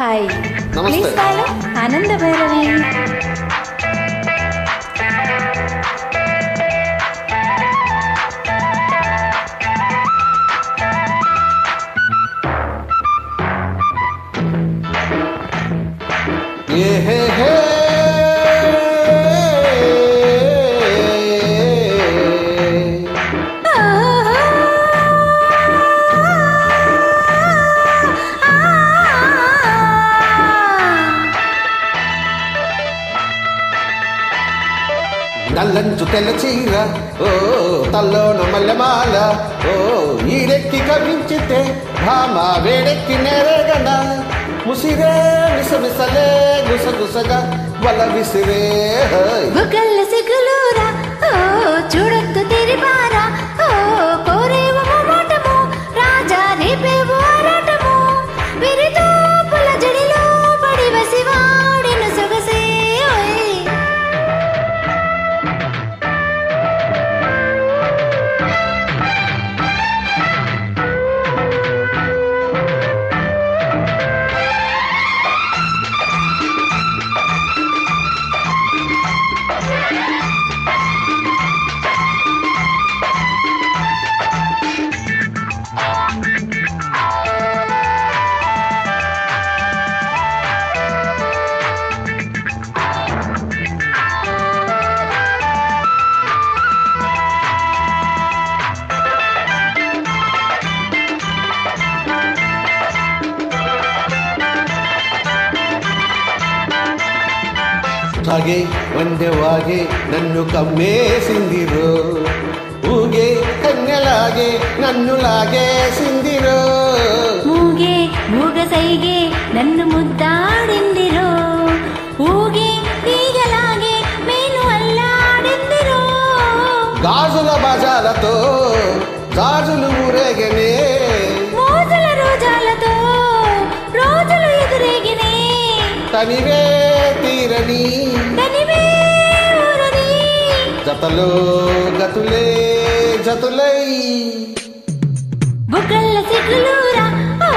Hi నమస్తే. Please follow ఆనంద భైరవి. నల్లంచు తెల్ల చీర ఓ తల్లోన మల్లెమాల ఓ ఈడెక్కి కవించితే భామ వేడెక్కి నెరగన ముసిరే మిసమిసలే గుసగుసగా వల విసిరే బుగ్గల సిగ్గులూరా ఓ చూడొద్దు తిరిపారా ఓ కోరేవు మోటము రాజా రేపేవు ఆరాటము విరితో పుల జడిలో పడి వసివాడిన సొగసే సాగే వందెవాగే నన్ను కమ్మేసిందిరో ఊగే కన్యలాగే నన్ను లాగేసిందిరో మూగే మూగసైగే నన్ను ముద్దాడిందిరో ఊగే ఈగలాగే మేను అల్లాడిందిరో గాజుల బజాలతో గాజులు ఊరేగనే మోజుల రోజాలతో రోజులు ఎదురేగినే తనివే తీరని తనివే ఊరని జతలో గతులే జతులై బుగ్గల సిగ్గులూరా ఓ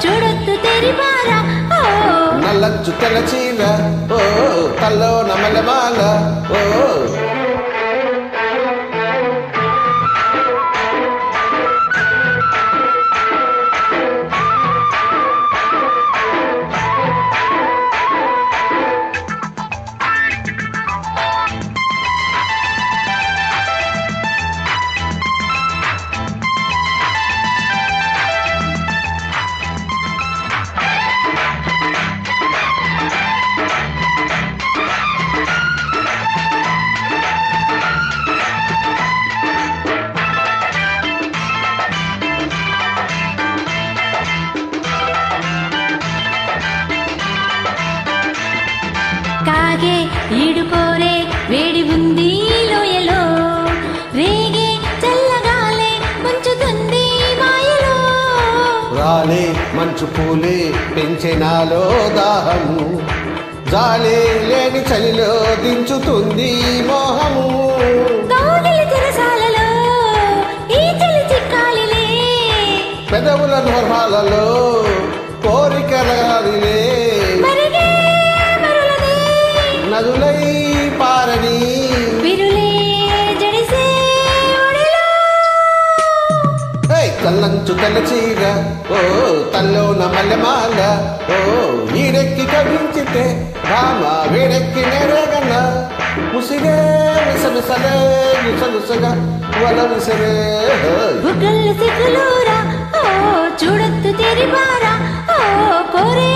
చూడొద్దు తెరిపారా ఓ నల్లచ్చు తెల్ల చీర ఓ తల్లో నమలమాల ఓ కాగే ఈడుకోరే వేడి ఉంది లోయలో రేగే చల్లగాలే ముంచుతుంది మాయలో రాలే మంచు పూలే పెంచెనాలో దాహము జాలే లేని చలిలో దించుతుంది మోహము కౌగిలి చెరసాలలో ఈ చలి చిక్కాలిలే పెదవుల నోర్మాలలో కోరికలే మరిగే మరులనే నదులై పారని విరులే జడిసే ఒడిలో కల్లంచు తెల్ల చీర ఓ తల్లోన మల్లెమాల ఓ ఈడెక్కి కవించితే రామ వేడెక్కి నెరగన ముసిగే మిసమిసలే గుసగుసగా వల విసిరే బుగ్గల సిగ్గులూరా ఓ చూడొద్దు తెరిపారా ఓ కోరే